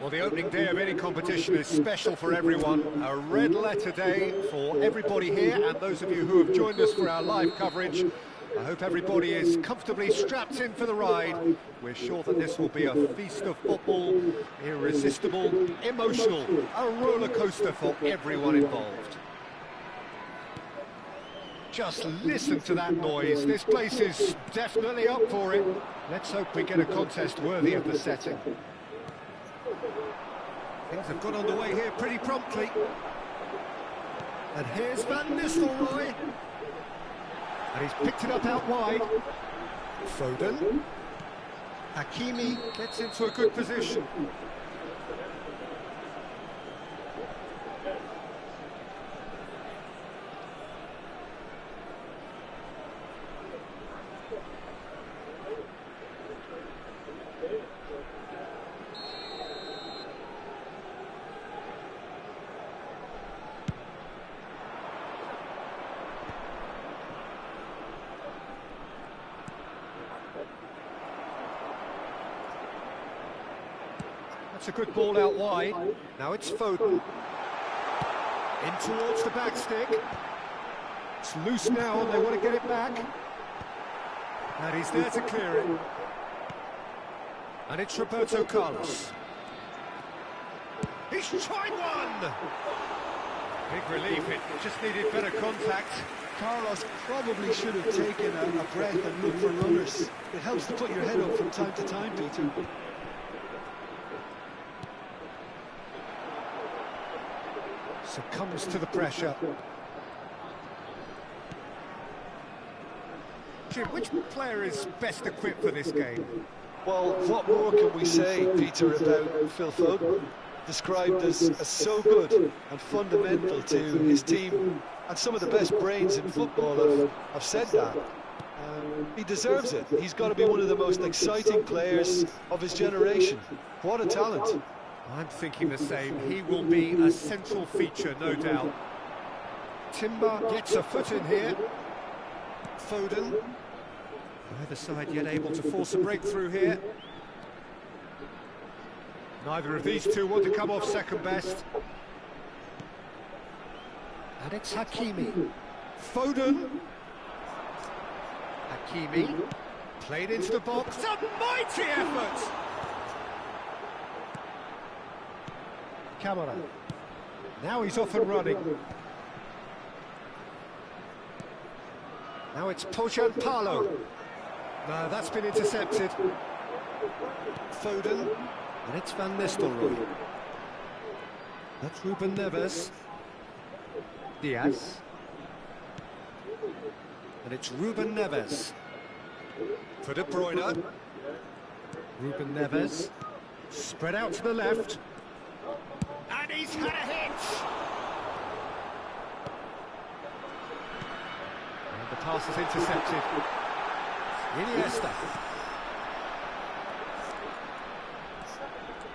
Well, the opening day of any competition is special for everyone. A red letter day for everybody here and those of you who have joined us for our live coverage. I hope everybody is comfortably strapped in for the ride. We're sure that this will be a feast of football, irresistible, emotional, a roller coaster for everyone involved. Just listen to that noise. This place is definitely up for it. Let's hope we get a contest worthy of the setting. Things have got underway here pretty promptly. And here's Van Nistelrooy. And he's picked it up out wide. Foden. Hakimi gets into a good position. That's a good ball out wide. Now it's Foden. In towards the back stick. It's loose now and they want to get it back. And he's there to clear it. And it's Roberto Carlos. He's tried one! Big relief, it just needed better contact. Carlos probably should have taken a breath and looked for runners. It helps to put your head up from time to time, Peter. Succumbs to the pressure. Jim, which player is best equipped for this game? Well, what more can we say, Peter, about Phil Foden? Described as so good and fundamental to his team, and some of the best brains in football have said that. He deserves it. He's got to be one of the most exciting players of his generation. What a talent. I'm thinking the same. He will be a central feature, no doubt. Timber gets a foot in here. Foden. Neither side yet able to force a breakthrough here. Neither of these two want to come off second best. And it's Hakimi. Foden. Hakimi. Played into the box. A mighty effort! Camara. Now he's off and running. Now it's Pojampalo. No, that's been intercepted. Foden. And it's Van Nistelrooy. That's Ruben Neves. Diaz. And it's Ruben Neves. For De Bruyne. Ruben Neves. Spread out to the left. And he's had a hit! And the pass is intercepted. Iniesta.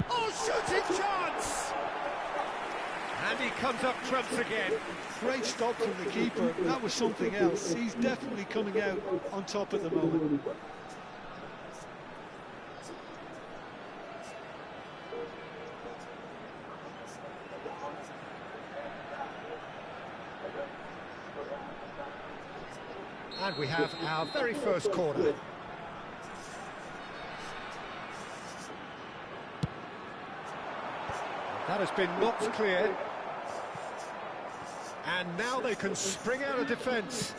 Oh, shooting chance! And he comes up trumps again. Great stop from the keeper. That was something else. He's definitely coming out on top at the moment. And we have our very first corner. That has been knocked clear. And now they can spring out of defence.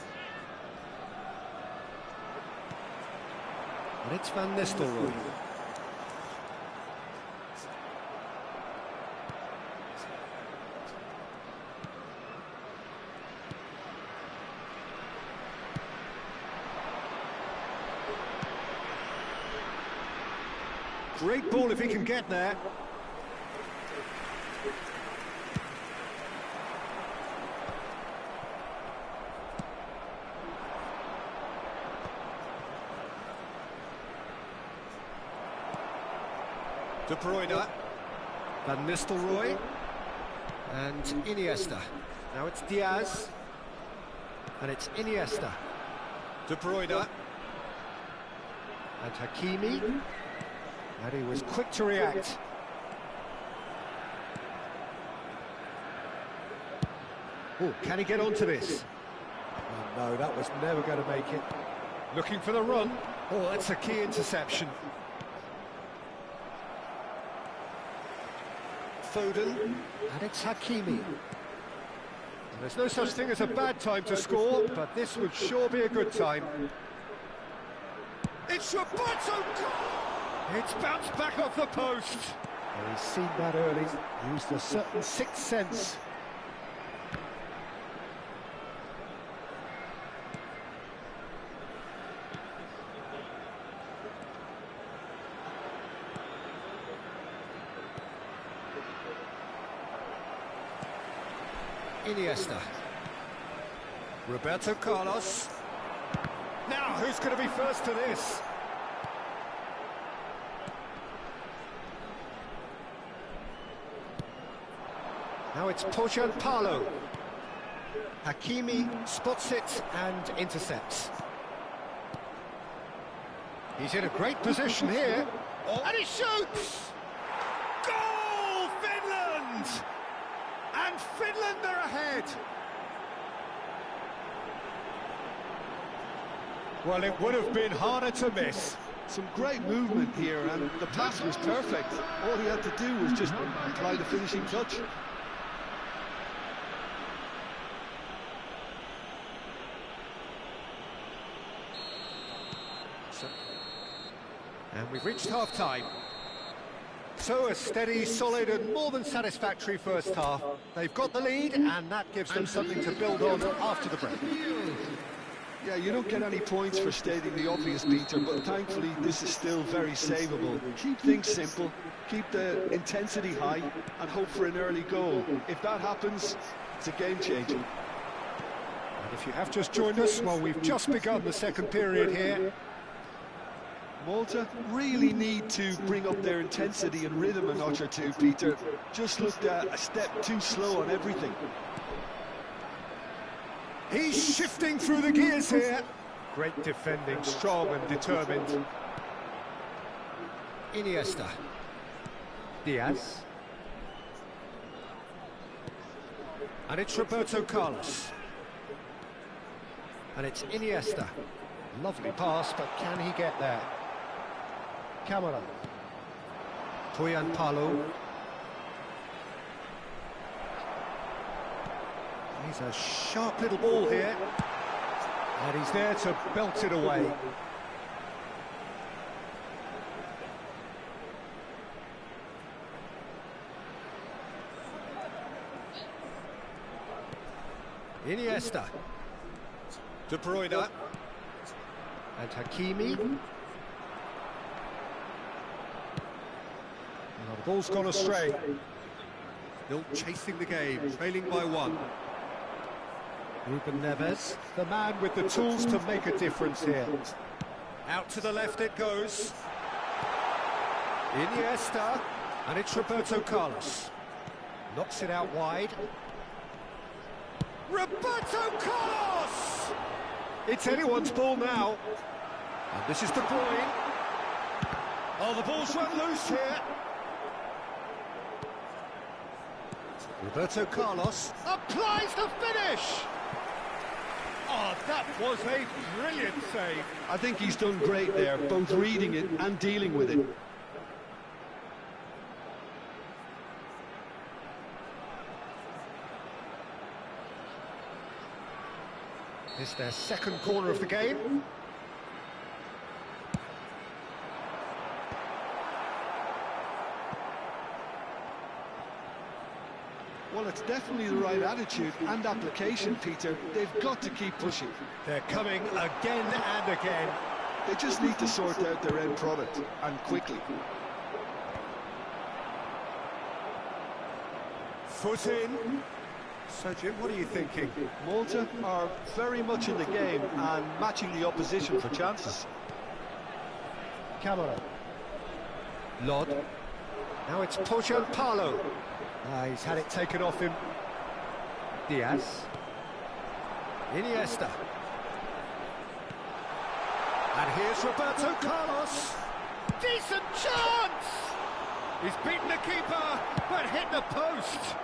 And it's Van Nistelrooy. Great ball if he can get there. De Bruyne. Van Nistelrooy. And Iniesta. Now it's Diaz. And it's Iniesta. De Bruyne. And Hakimi. And he was quick to react. Oh, can he get onto this? Oh, no, that was never going to make it. Looking for the run. Oh, that's a key interception. Foden. And it's Hakimi. And there's no such thing as a bad time to score, but this would sure be a good time. It's Roberto! It's bounced back off the post. Well, he's seen that early, used a certain sixth sense. Iniesta. Roberto Carlos. Now, who's going to be first to this? Now it's Pohjanpalo. Hakimi spots it and intercepts. He's in a great position here. Oh. And he shoots! Goal, Finland! And Finland are ahead! Well, it would have been harder to miss. Some great movement here, and the pass was perfect. All he had to do was just apply the finishing touch. And we've reached half-time. So a steady, solid and more than satisfactory first half. They've got the lead and that gives them something to build on after the break. Yeah, you don't get any points for stating the obvious, Peter, but thankfully this is still very savable. Keep things simple, keep the intensity high and hope for an early goal. If that happens, it's a game changer. And if you have just joined us, well, we've just begun the second period here. Malta really need to bring up their intensity and rhythm a notch or two, Peter. Just looked a step too slow on everything. He's shifting through the gears here. Great defending, strong and determined. Iniesta. Diaz. And it's Roberto Carlos. And it's Iniesta. Lovely pass, but can he get there? Camara. Pohjanpalo. He's a sharp little ball here. And he's there to belt it away. Iniesta. De Bruyne. And Hakimi. Well, the ball's gone astray. Still chasing the game, trailing by one. Ruben Neves, the man with the tools to make a difference here. Out to the left it goes. Iniesta. And it's Roberto Carlos. Knocks it out wide. Roberto Carlos! It's anyone's ball now. And this is De Bruyne. Oh, the ball's run loose here. Roberto Carlos applies the finish. Oh, that was a brilliant save. I think he's done great there, both reading it and dealing with it. It's their second corner of the game. Well, it's definitely the right attitude and application, Peter. They've got to keep pushing. They're coming again and again. They just need to sort out their end product, and quickly. Foot in. So, Jim, what are you thinking? Malta are very much in the game and matching the opposition for chances. Camara. Lod. Now it's Pochampalo. He's had it taken off him. Diaz. Iniesta. And here's Roberto Carlos. Decent chance! He's beaten the keeper, but hit the post.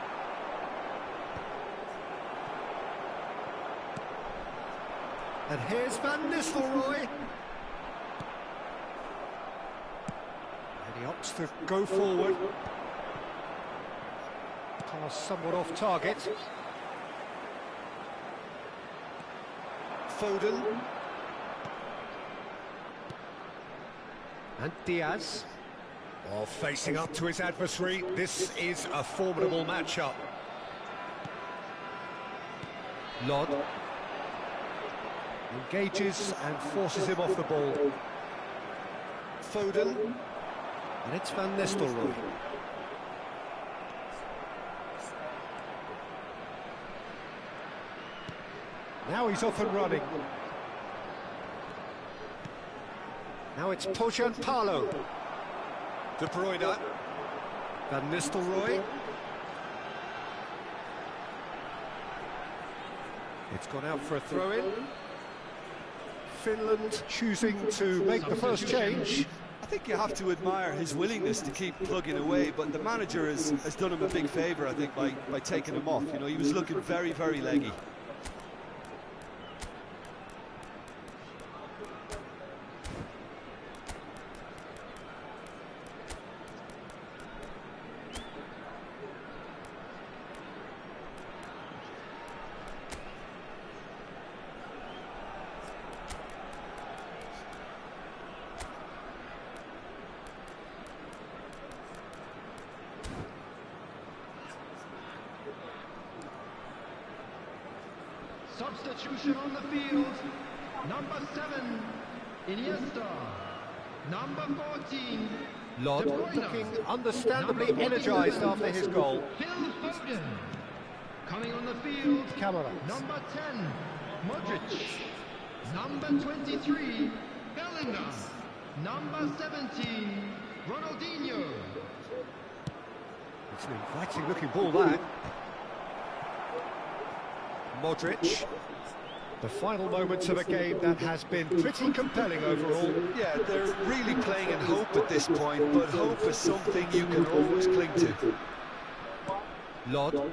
And here's Van Nistelrooy. And he opts to go forward. Pass somewhat off target. Foden. And Diaz. While facing up to his adversary, this is a formidable matchup. Lod. Engages and forces him off the ball. Foden. And it's Van Nistelrooy. Now he's off and running. Now it's Pochampalo. De Bruyne. Van Nistelrooy. It's gone out for a throw-in. Finland choosing to make the first change. I think you have to admire his willingness to keep plugging away, but the manager has done him a big favour, I think, by taking him off. You know, he was looking very, very leggy. Substitution on the field. Number 7, Iniesta. Number 14, Lod looking understandably energised after his goal. Phil Foden. Coming on the field, Camera. number 10, Modric. Number 23, Bellingham. Number 17, Ronaldinho. It's an inviting looking ball, that. Modric. The final moments of a game that has been pretty compelling overall. Yeah, they're really playing in hope at this point, but hope is something you can always cling to. Lod.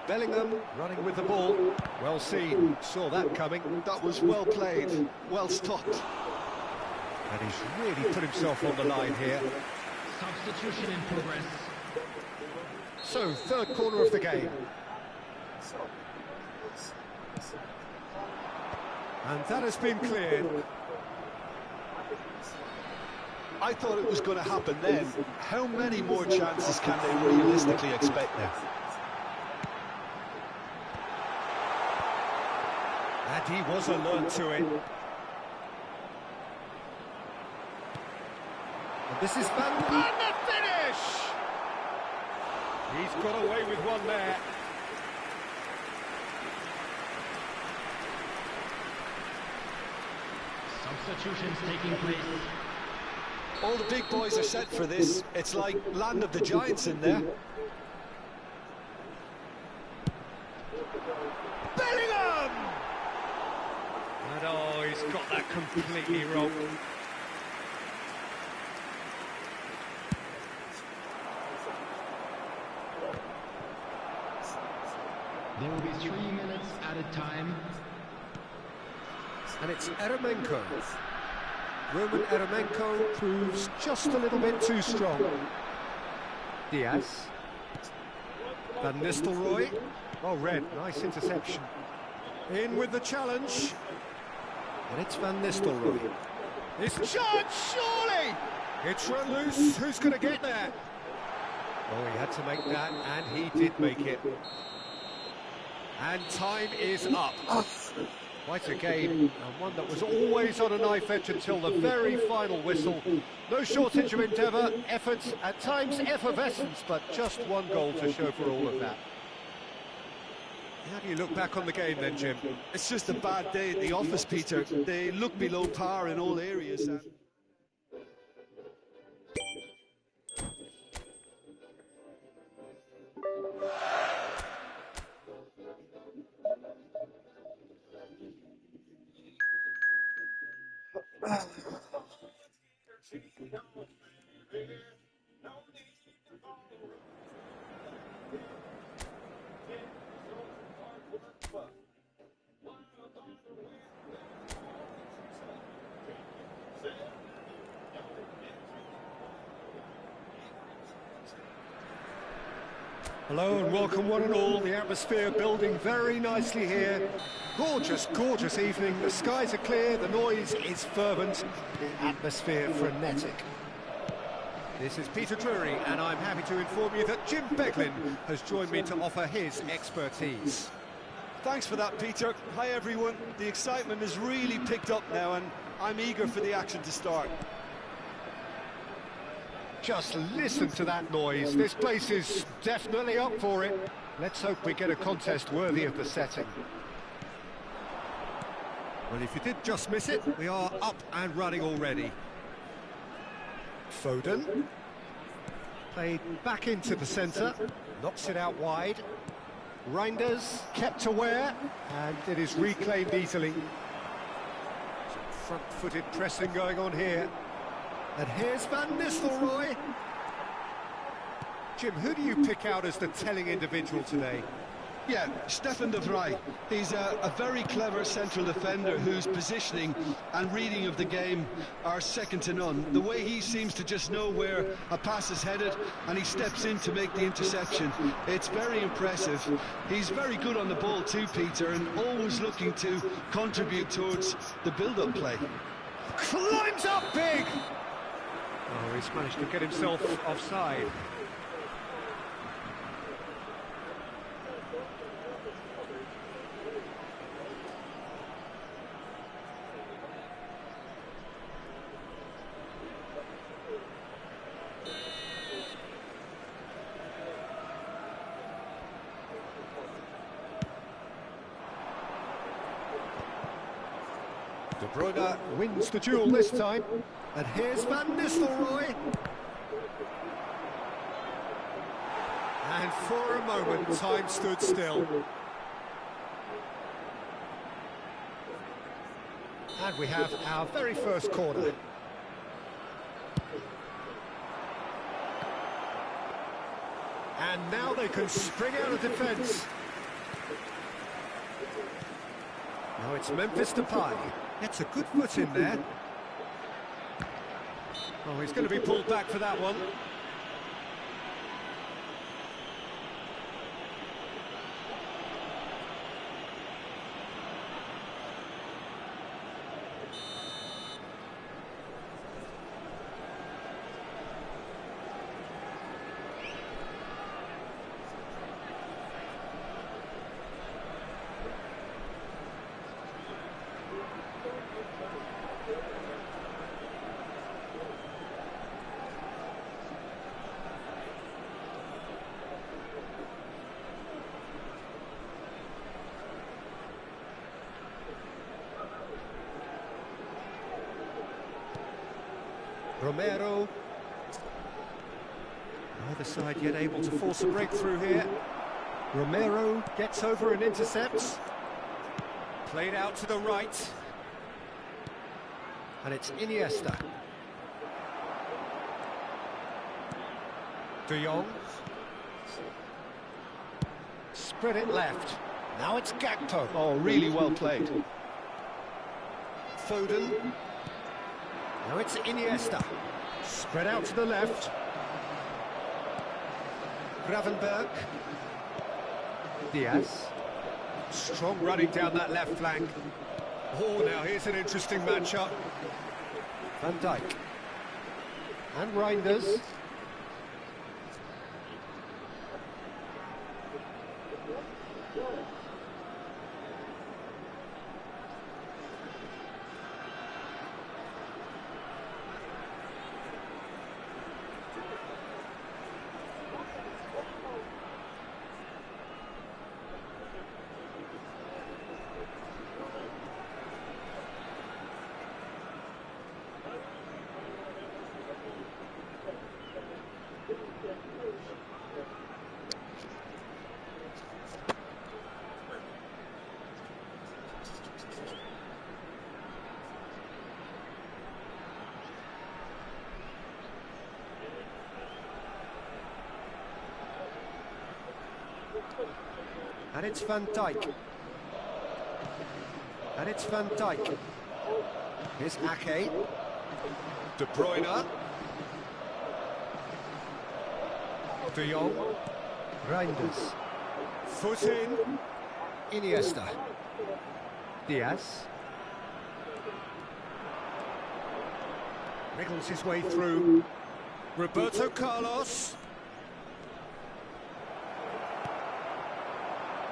Bellingham running with the ball. Well seen, saw that coming. That was well played, well stopped. And he's really put himself on the line here. Substitution in progress. So, third corner of the game. And that has been cleared. I thought it was going to happen then. How many more chances can they realistically expect now? And he was alert to it. And this is Van... And the finish! He's got away with one there. Substitutions taking place. All the big boys are set for this. It's like Land of the Giants in there. Bellingham! And oh, he's got that completely wrong. There will be 3 minutes at a time. And it's Eremenko. Roman Eremenko proves just a little bit too strong. Diaz. Van Nistelrooy. Oh, red, nice interception. In with the challenge. And it's Van Nistelrooy. It's chance, surely! It's run loose, who's going to get there? Oh, he had to make that, and he did make it. And time is up. Quite a game, and one that was always on a knife edge until the very final whistle. No shortage of endeavour, effort, at times effervescence, but just one goal to show for all of that. How do you look back on the game then, Jim? It's just a bad day at the office, Peter. They look below par in all areas. Hello and welcome one and all. The atmosphere building very nicely here. Gorgeous, gorgeous evening. The skies are clear, the noise is fervent, the atmosphere frenetic. This is Peter Drury and I'm happy to inform you that Jim Beglin has joined me to offer his expertise. Thanks for that, Peter. Hi, everyone. The excitement has really picked up now, and I'm eager for the action to start. Just listen to that noise. This place is definitely up for it. Let's hope we get a contest worthy of the setting. Well, if you did just miss it, we are up and running already. Foden. Played back into the centre. Knocks it out wide. Reinders kept aware, and it is reclaimed easily. Some front-footed pressing going on here. And here's Van Nistelrooy. Jim, who do you pick out as the telling individual today? Yeah, Stefan de Vrij. He's a very clever central defender whose positioning and reading of the game are second to none. The way he seems to just know where a pass is headed and he steps in to make the interception. It's very impressive. He's very good on the ball too, Peter, and always looking to contribute towards the build-up play. Climbs up big! Oh, he's managed to get himself offside. De Bruyne wins the duel this time. And here's Van Nistelrooy. And for a moment, time stood still. And we have our very first corner. And now they can spring out of defence. Now it's Memphis Depay. Gets a good foot in there. Oh, he's going to be pulled back for that one. Romero. Neither side yet able to force a breakthrough here. Romero gets over and intercepts. Played out to the right. And it's Iniesta. De Jong. Spread it left. Now it's Gakpo. Oh, really well played. Foden. Now it's Iniesta. Spread out to the left. Gravenberg. Diaz. Strong running down that left flank. Oh, now here's an interesting matchup. Van Dijk. And Reinders. And it's Van Dijk. And it's Van Dijk. Here's Ake. De Bruyne. De Jong. Reinders. Foot in. Iniesta. Diaz. Wriggles his way through. Roberto Carlos.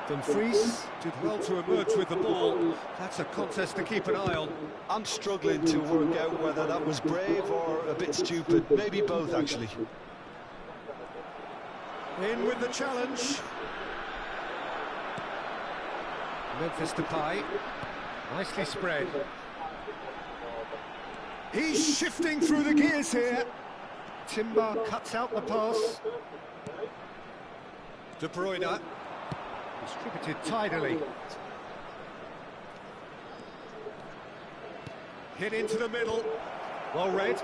Dumfries did well to emerge with the ball. That's a contest to keep an eye on. I'm struggling to work out whether that was brave or a bit stupid. Maybe both, actually. In with the challenge. Memphis Depay. Nicely spread. He's shifting through the gears here. Timber cuts out the pass. De Bruyne. Distributed tidily. Hit into the middle. Well read.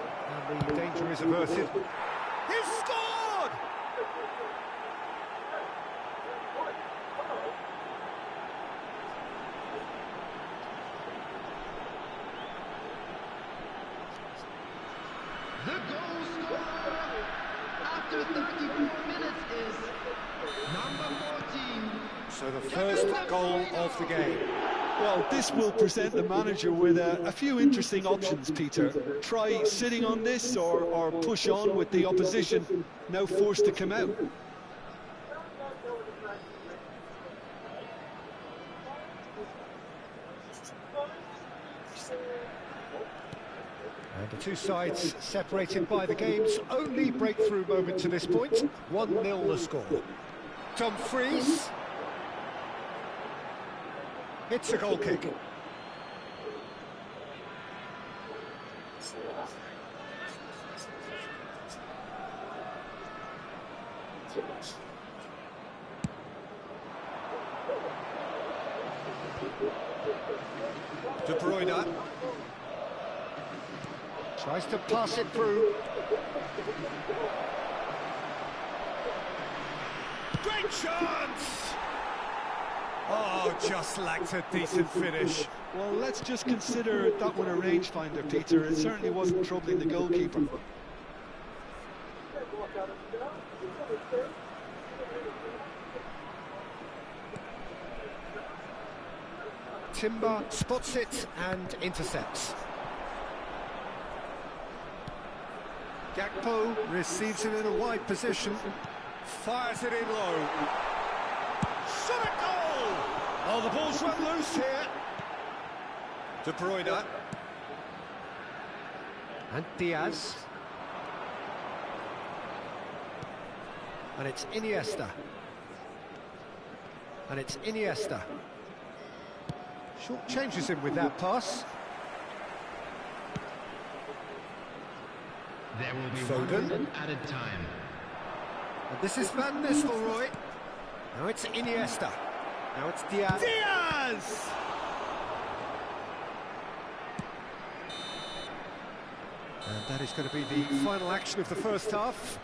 And the danger is averted. He's scored! The goal scorer after 34 minutes is number 14. So the first goal of the game. Well, this will present the manager with a few interesting options, Peter. Try sitting on this or push on with the opposition now forced to come out. And the two sides separated by the game's only breakthrough moment to this point. 1-0 the score. Dumfries. It's a goal kick. De Bruyne tries to pass it through. Great chance! Oh, just lacked a decent finish. Well, let's just consider that one a rangefinder, Peter. It certainly wasn't troubling the goalkeeper. Timber spots it and intercepts. Gakpo receives it in a wide position, fires it in low. Shot a goal! Oh, the ball's run loose here. De Bruyne. And Diaz. And it's Iniesta. And it's Iniesta. Short changes him with that pass. There will be Foden. 1 minute added time. And this is Van Nistelrooy. Now it's Iniesta. Now it's Diaz. Diaz! And that is going to be the final action of the first half.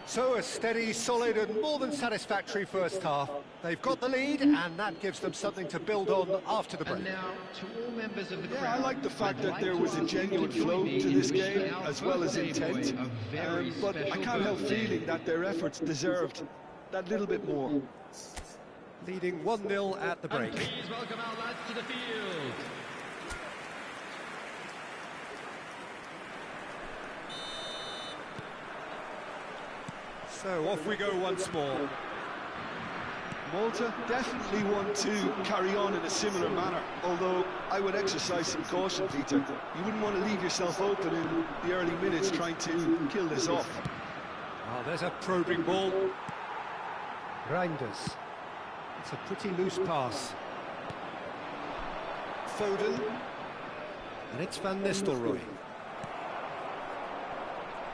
So a steady, solid and more than satisfactory first half. They've got the lead and that gives them something to build on after the break. And now, to all members of the crowd, Yeah, I like the fact I'd that like there to was a welcome genuine you to flow join me to in this wishing game, our as well as birthday intent. boy a very But I special can't help birthday. feeling that their efforts deserved that little bit more. Leading 1-0 at the break. And please welcome our lads to the field. So off we go once more. Malta definitely want to carry on in a similar manner, although I would exercise some caution, Peter. You wouldn't want to leave yourself open in the early minutes trying to kill this off. Oh, there's a probing ball. Reinders. It's a pretty loose pass. Foden. And it's Van Nistelrooy.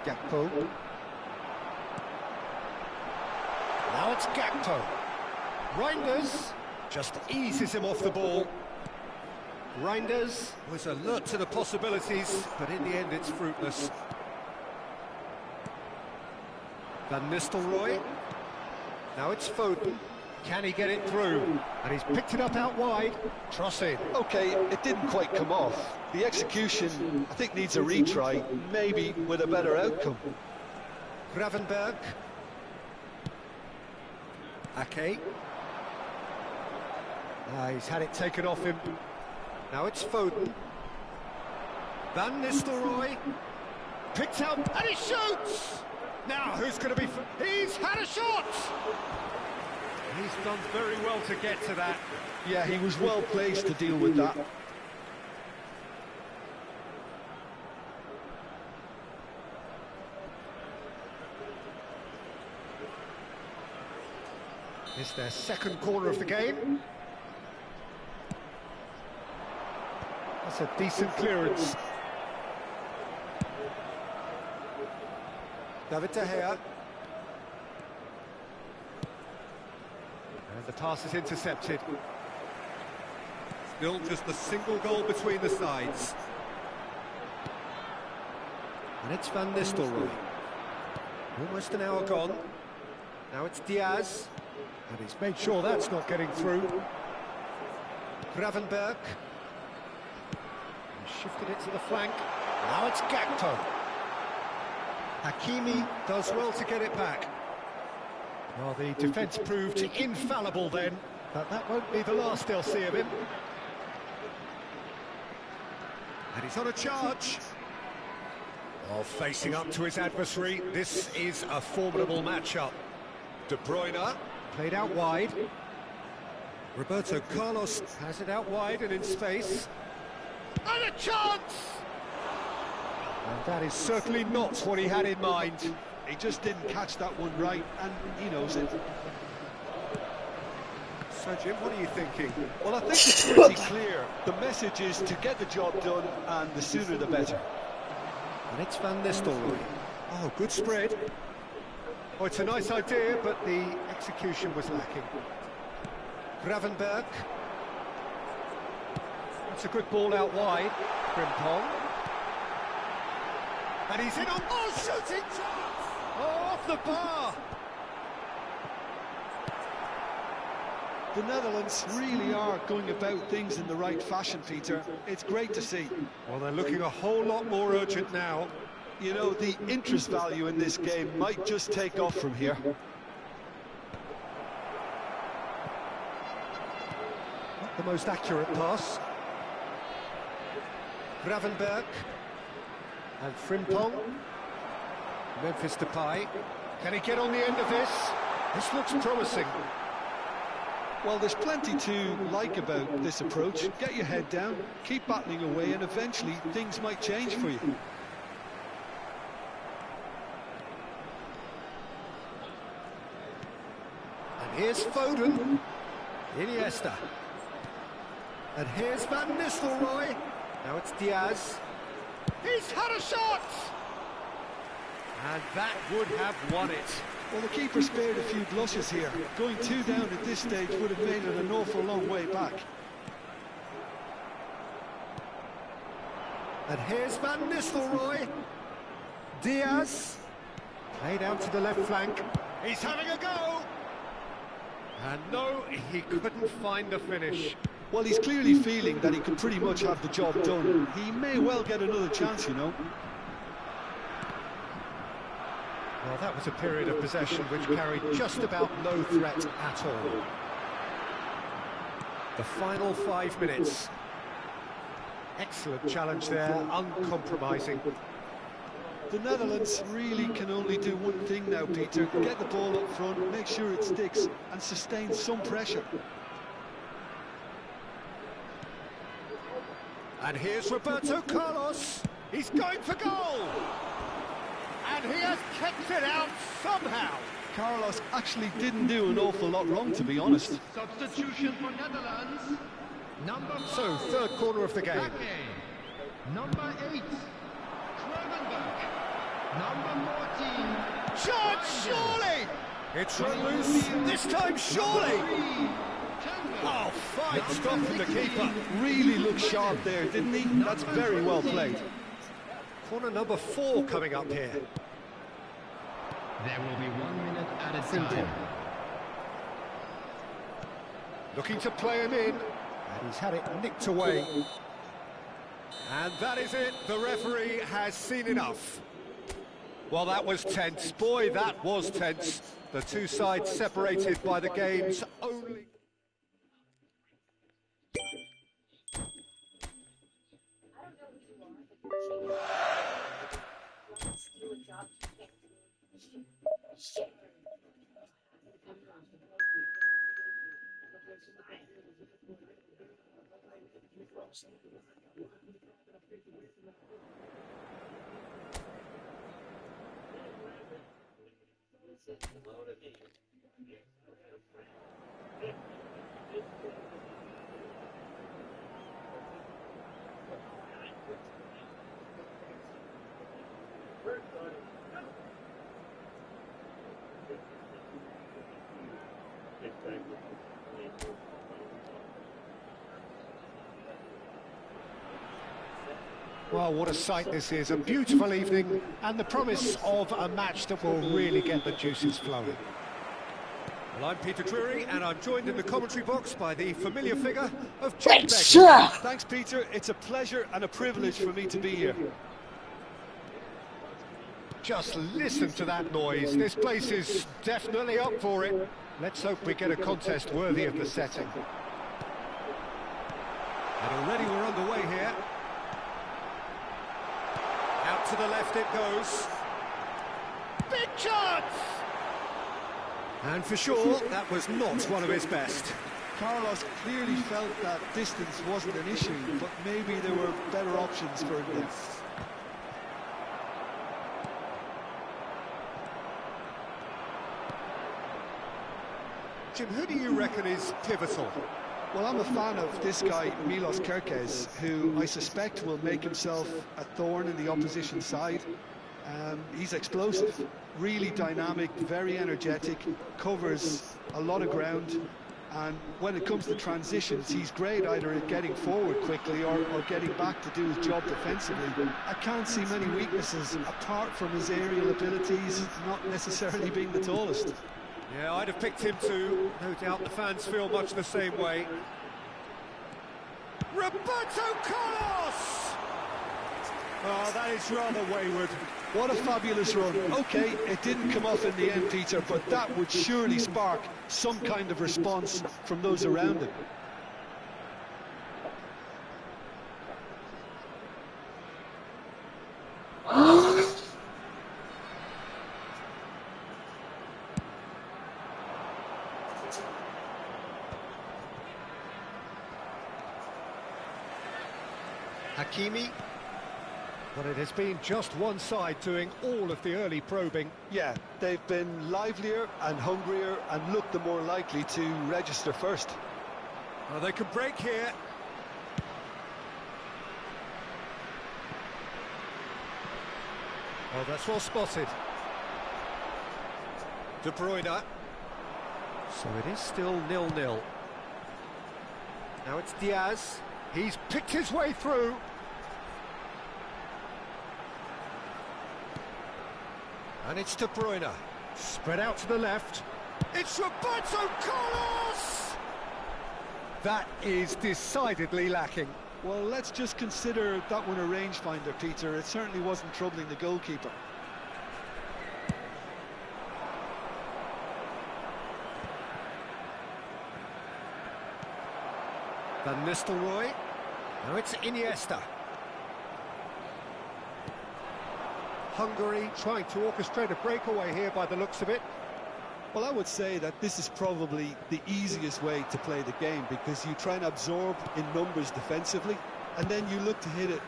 Gakpo. Now it's Gakpo. Reinders just eases him off the ball. Reinders was alert to the possibilities, but in the end it's fruitless. Van Nistelrooy. Now it's Foden. Can he get it through? And he's picked it up out wide. Cross in. Okay, it didn't quite come off. The execution, I think, needs a retry, maybe with a better outcome. Gravenberg. Ake. He's had it taken off him. Now it's Foden. Van Nistelrooy. Picked out, and he shoots! Now, who's going to be... He's had a shot! He's done very well to get to that. Yeah, he was well placed to deal with that. It's their second corner of the game. That's a decent clearance. David De Gea. And the pass is intercepted. Still just a single goal between the sides. And it's Van Nistelrooy. Almost an hour gone. Now it's Diaz. And he's made sure that's not getting through. Gravenberg. He shifted it to the flank. Now it's Gakpo. Hakimi does well to get it back. Well, the defence proved infallible then, but that won't be the last they'll see of him. And he's on a charge. Well, facing up to his adversary, this is a formidable matchup. De Bruyne, played out wide. Roberto Carlos has it out wide and in space. And a chance! And that is certainly not what he had in mind. He just didn't catch that one right, and he knows it. So, Jim, what are you thinking? Well, I think it's pretty clear. The message is to get the job done, and the sooner the better. And it's Van Nistelrooy. Oh, good spread. Oh, it's a nice idea, but the execution was lacking. Gravenberg. That's a good ball out wide. Frimpong. And he's in on... Oh, shooting chance! Oh, off the bar! The Netherlands really are going about things in the right fashion, Peter. It's great to see. Well, they're looking a whole lot more urgent now. You know, the interest value in this game might just take off from here. Not the most accurate pass. Gravenberg. And Frimpong. Memphis Depay. Can he get on the end of this? This looks promising. Well, there's plenty to like about this approach. Get your head down, keep battling away, and eventually things might change for you. And here's Foden. Iniesta. And here's Van Nistelrooy. Now it's Diaz. He's had a shot! And that would have won it. Well, the keeper spared a few blushes here. Going two down at this stage would have made it an awful long way back. And here's Van Nistelrooy. Diaz. Played out to the left flank. He's having a go! And no, he couldn't find the finish. Well, he's clearly feeling that he can pretty much have the job done. He may well get another chance, you know. Well, that was a period of possession which carried just about no threat at all. The final 5 minutes. Excellent challenge there, uncompromising. The Netherlands really can only do one thing now, Peter. Get the ball up front, make sure it sticks, and sustain some pressure. And here's Roberto Carlos. He's going for goal. And he has kept it out somehow. Carlos actually didn't do an awful lot wrong, to be honest. Substitution for Netherlands. Number 5. So, third corner of the game. Ake. Number 8. Gravenberg. Number 14. Shot, surely! It's run loose, this time surely! Oh, fine stop from the keeper. Really looked sharp there, didn't he? That's very well played. Corner number 4 coming up here. There will be 1 minute at a time. Looking to play him in, and he's had it nicked away. And that is it, the referee has seen enough. Well, that was tense. Boy, that was tense. The two sides separated by the game's only... Well, what a sight this is, a beautiful evening and the promise of a match that will really get the juices flowing. Well, I'm Peter Drury and I'm joined in the commentary box by the familiar figure of Jim Begley. Thanks, Peter. It's a pleasure and a privilege for me to be here. Just listen to that noise. This place is definitely up for it. Let's hope we get a contest worthy of the setting. And already we're underway here. Out to the left it goes. Big chance! And for sure, that was not one of his best. Carlos clearly felt that distance wasn't an issue, but maybe there were better options for him. Jim, who do you reckon is pivotal? Well, I'm a fan of this guy, Milos Kerkez, who I suspect will make himself a thorn in the opposition side. He's explosive, really dynamic, very energetic, covers a lot of ground, and when it comes to transitions, he's great either at getting forward quickly or getting back to do his job defensively. I can't see many weaknesses apart from his aerial abilities, not necessarily being the tallest. Yeah, I'd have picked him too. No doubt the fans feel much the same way. Roberto Carlos! Oh, that is rather wayward. What a fabulous run. OK, it didn't come off in the end, Peter, but that would surely spark some kind of response from those around him. Hakimi. But it has been just one side doing all of the early probing. Yeah, they've been livelier and hungrier and looked the more likely to register first. Well, they can break here. Oh, that's well spotted. De Bruyne. So it is still 0-0. Now it's Diaz. He's picked his way through. And it's De Bruyne. Spread out to the left. It's Roberto Carlos! That is decidedly lacking. Well, let's just consider that one a rangefinder, Peter. It certainly wasn't troubling the goalkeeper. Van Nistelrooy. Now it's Iniesta. Hungary trying to orchestrate a breakaway here by the looks of it. Well, I would say that this is probably the easiest way to play the game, because you try and absorb in numbers defensively, and then you look to hit it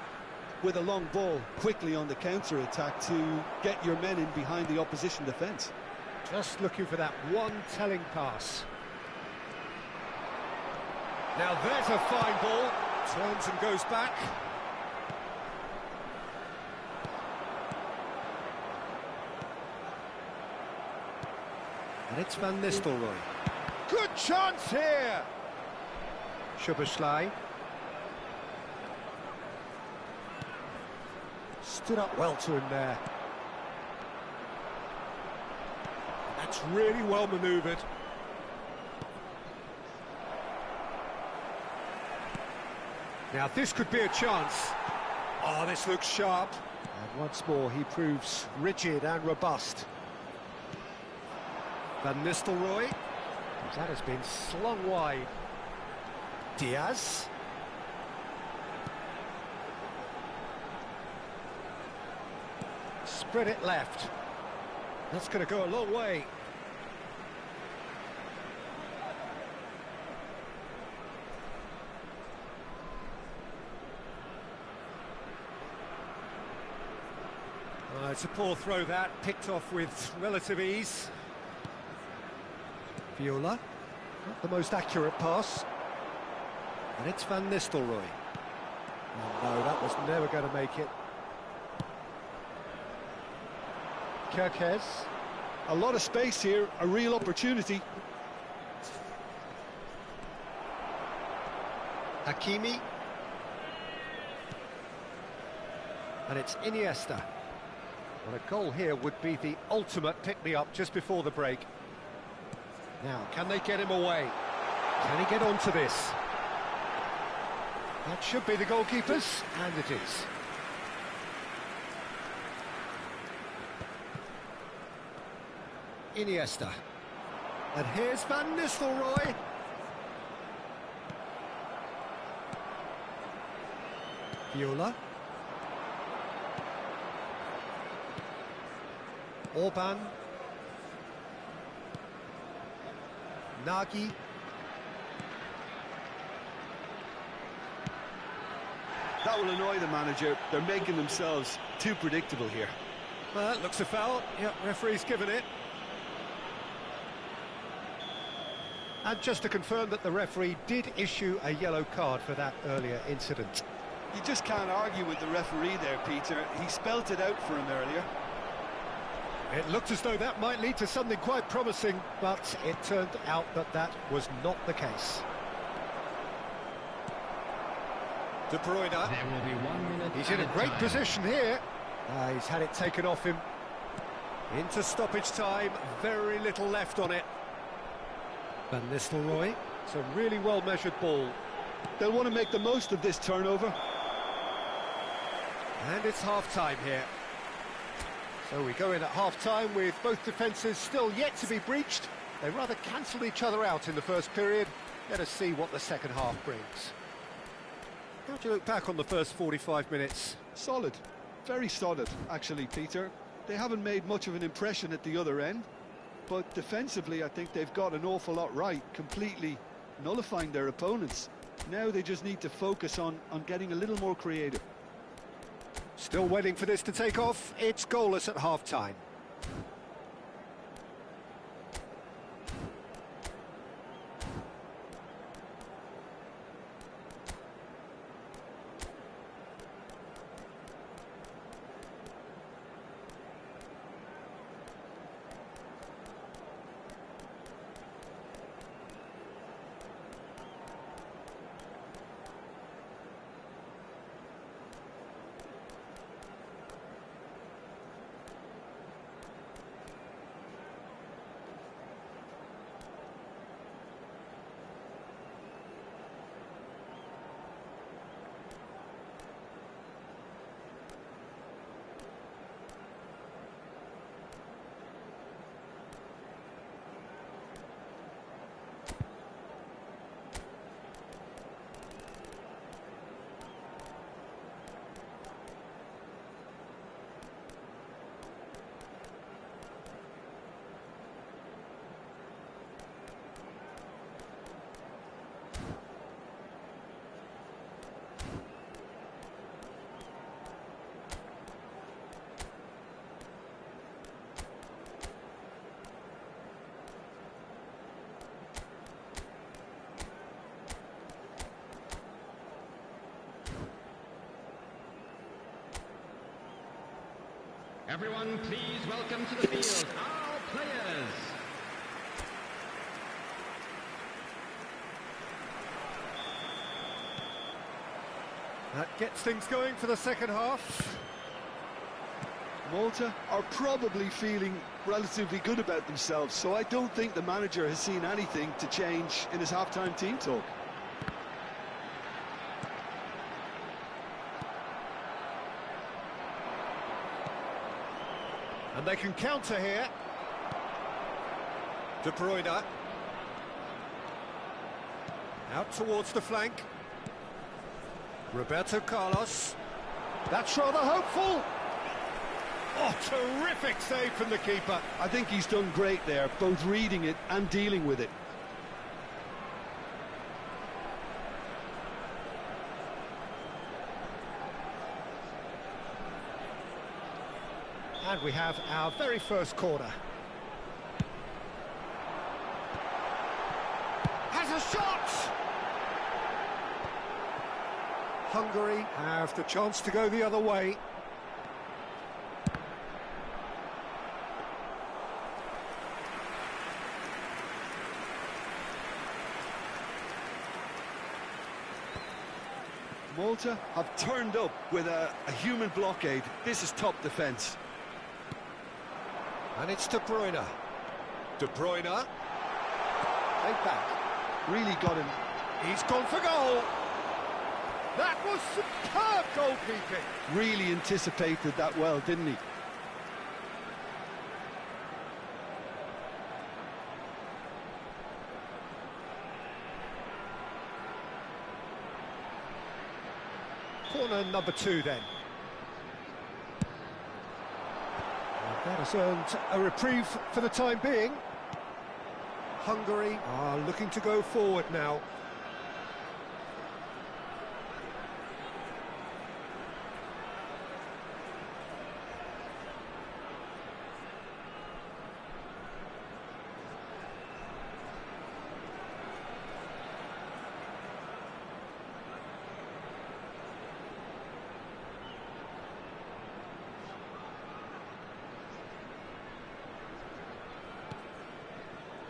with a long ball quickly on the counter-attack to get your men in behind the opposition defence. Just looking for that one telling pass. Now there's a fine ball. Turns and goes back. And it's Van Nistelrooy. Good chance here! Szoboszlai. Stood up well to him there. That's really well manoeuvred. Now this could be a chance. Oh, this looks sharp. And once more he proves rigid and robust. Van Nistelrooy. That has been slung wide. Diaz. Spread it left. That's going to go a long way. It's a poor throw that, picked off with relative ease. Viola, not the most accurate pass. And it's Van Nistelrooy. Oh, no, that was never going to make it. Kerkez. A lot of space here, a real opportunity. Hakimi. And it's Iniesta. Well, a goal here would be the ultimate pick-me-up just before the break. Now, can they get him away? Can he get onto this? That should be the goalkeeper's, and it is. Iniesta. And here's Van Nistelrooy. Viola. Orban. Nagy. That will annoy the manager. They're making themselves too predictable here. Well, that looks a foul. Yep, referee's given it. And just to confirm that the referee did issue a yellow card for that earlier incident. You just can't argue with the referee there, Peter. He spelt it out for him earlier. It looked as though that might lead to something quite promising, but it turned out that that was not the case. De Bruyne. There will be 1 minute. He's in a great position here. He's had it taken off him. Into stoppage time, very little left on it. Van Nistelrooy. It's a really well-measured ball. They'll want to make the most of this turnover. And it's half-time here. So we go in at half-time with both defences still yet to be breached. They rather cancelled each other out in the first period. Let us see what the second half brings. How do you look back on the first 45 minutes? Solid. Very solid, actually, Peter. They haven't made much of an impression at the other end. But defensively, I think they've got an awful lot right, completely nullifying their opponents. Now they just need to focus on getting a little more creative. Still waiting for this to take off. It's goalless at half-time. Everyone, please welcome to the field our players. That gets things going for the second half. Malta are probably feeling relatively good about themselves, so I don't think the manager has seen anything to change in his half-time team talk. And they can counter here. De Bruyne. Out towards the flank. Roberto Carlos. That's rather hopeful. Oh, terrific save from the keeper. I think he's done great there, both reading it and dealing with it. And we have our very first corner. Has a shot! Hungary have the chance to go the other way. Malta have turned up with a human blockade. This is top defence. And it's De Bruyne. De Bruyne. Take back. Really got him. He's gone for goal. That was superb goalkeeping. Really anticipated that well, didn't he? Corner number 2 then. That has earned a reprieve for the time being. Hungary are looking to go forward now.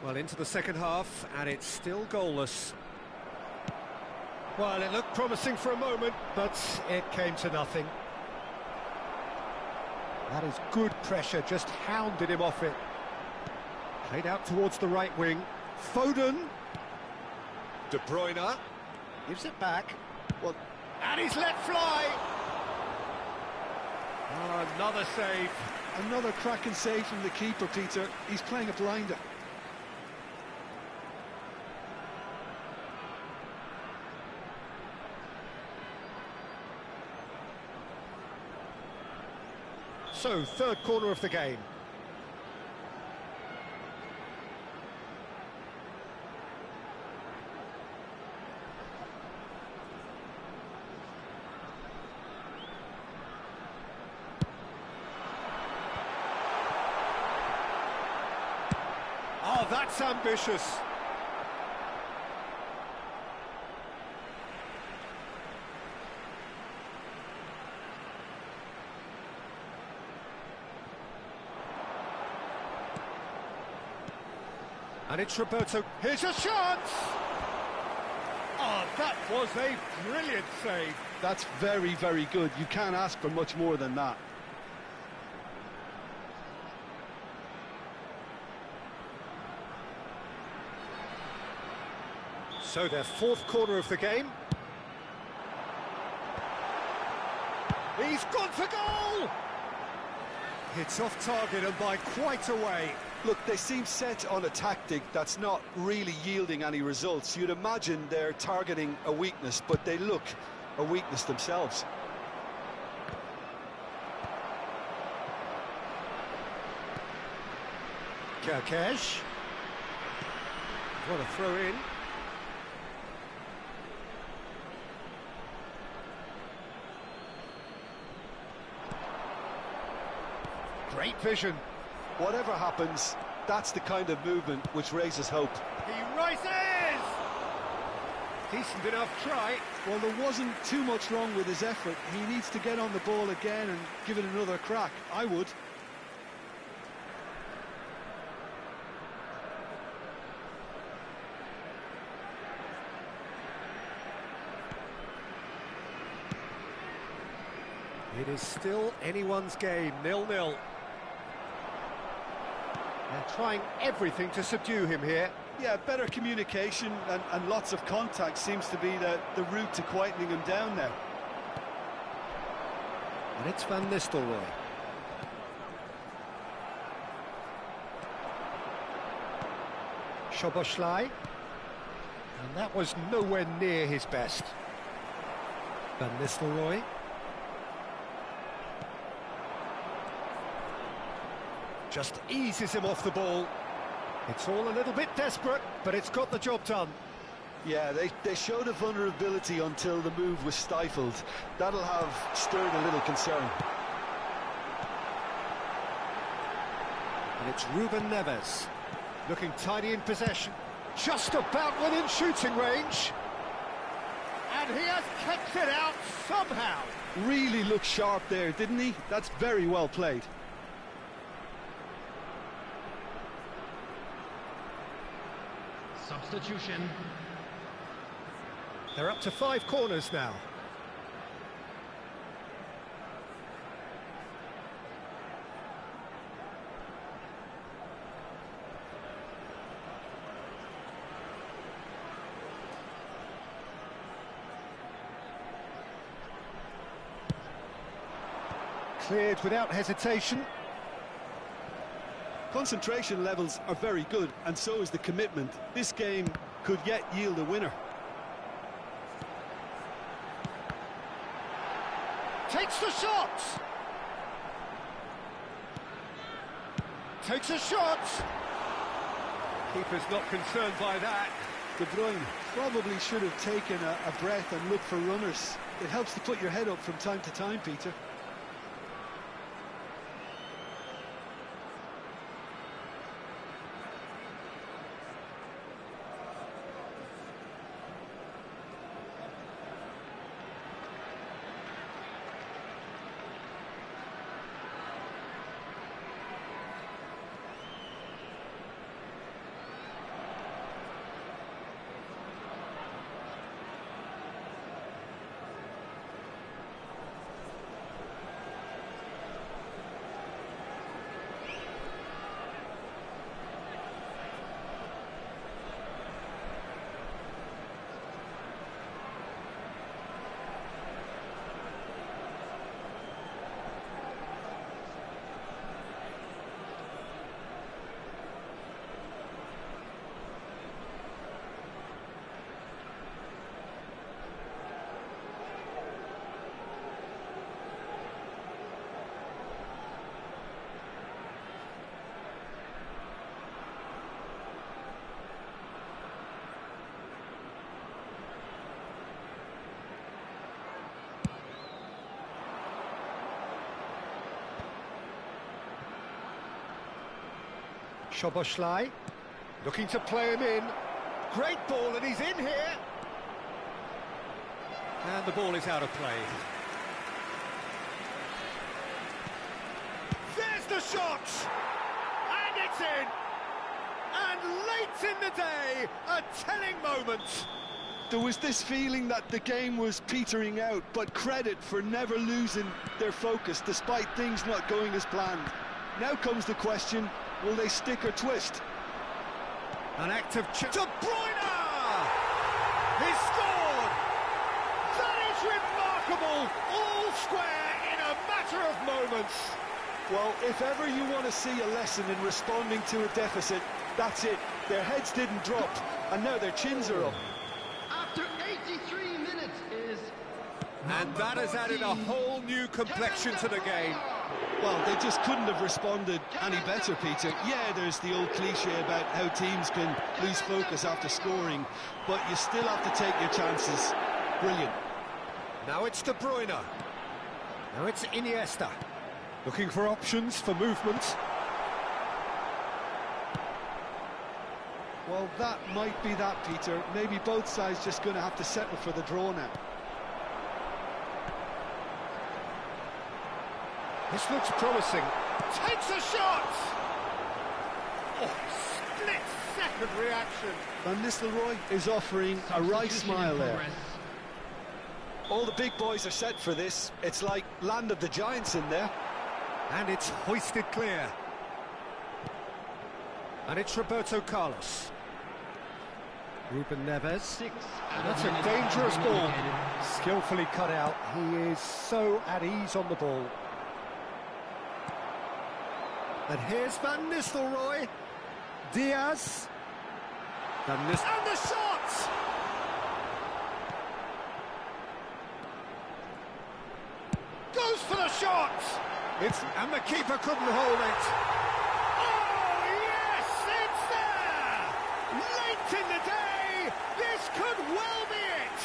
Well, into the second half, and it's still goalless. Well, it looked promising for a moment, but it came to nothing. That is good pressure, just hounded him off it. Played out towards the right wing. Foden. De Bruyne. Gives it back. Well, and he's let fly. Oh, another save. Another cracking save from the keeper, Peter. He's playing a blinder. So, third corner of the game. Oh, that's ambitious. And it's Roberto. Here's a chance! Oh, that was a brilliant save. That's very, very good. You can't ask for much more than that. So their fourth corner of the game. He's gone for goal! It's off target and by quite a way. Look, they seem set on a tactic that's not really yielding any results. You'd imagine they're targeting a weakness, but they look a weakness themselves. Kerkesh. What a throw in. Great vision. Whatever happens, that's the kind of movement which raises hope. He rises! Decent enough try. Well, there wasn't too much wrong with his effort. He needs to get on the ball again and give it another crack. I would. It is still anyone's game, 0-0. They're trying everything to subdue him here. Yeah, better communication and lots of contact seems to be the route to quietening him down now. And it's Van Nistelrooy. Szoboszlai. And that was nowhere near his best. Van Nistelrooy. Just eases him off the ball. It's all a little bit desperate, but it's got the job done. Yeah, they showed a vulnerability until the move was stifled. That'll have stirred a little concern. And it's Ruben Neves, looking tidy in possession. Just about within shooting range. And he has kept it out somehow. Really looked sharp there, didn't he? That's very well played. Substitution. They're up to 5 corners now. Cleared without hesitation. Concentration levels are very good, and so is the commitment. This game could yet yield a winner. Takes the shot! Takes a shot! Keeper's not concerned by that. De Bruyne probably should have taken a breath and looked for runners. It helps to put your head up from time to time, Peter. Szoboszlai, looking to play him in. Great ball, and he's in here. And the ball is out of play. There's the shot! And it's in! And late in the day, a telling moment. There was this feeling that the game was petering out, but credit for never losing their focus despite things not going as planned. Now comes the question, will they stick or twist? An active chip. De Bruyne! He scored! That is remarkable! All square in a matter of moments. Well, if ever you want to see a lesson in responding to a deficit, that's it. Their heads didn't drop, and now their chins are up. After 83 minutes is... And that has added a whole new complexion to the game. Well, they just couldn't have responded any better, Peter. Yeah, there's the old cliche about how teams can lose focus after scoring, but you still have to take your chances. Brilliant. Now it's De Bruyne. Now it's Iniesta. Looking for options for movement. Well, that might be that, Peter. Maybe both sides just going to have to settle for the draw now. This looks promising. Takes a shot! Oh, split-second reaction. Van Nistelrooy is offering a right smile there. All the big boys are set for this. It's like land of the giants in there. And it's hoisted clear. And it's Roberto Carlos. Ruben Neves. And that's a dangerous ball. Skillfully cut out. He is so at ease on the ball. And here's Van Nistelrooy. Diaz. And the shot! Goes for the shot! And the keeper couldn't hold it. Oh, yes, it's there! Late in the day, this could well be it!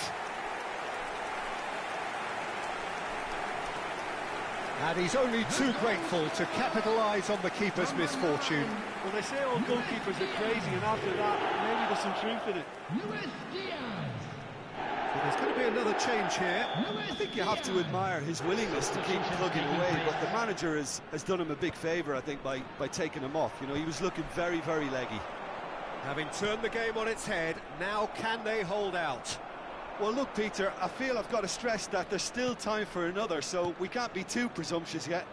And he's only too grateful to capitalise on the keeper's misfortune. Well, they say all goalkeepers are crazy, and after that, maybe there's some truth in it. Luis Diaz. So there's going to be another change here. I think you have to admire his willingness to keep plugging away, but the manager has done him a big favour, I think, by taking him off. You know, he was looking very, very leggy. Having turned the game on its head, now can they hold out? Well, look, Peter, I feel I've got to stress that there's still time for another, so we can't be too presumptuous yet.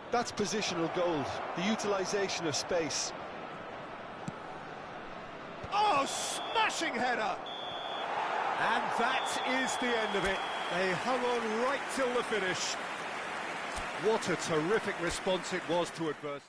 That's positional gold, the utilisation of space. Oh, smashing header! And that is the end of it. They hung on right till the finish. What a terrific response it was to adversity.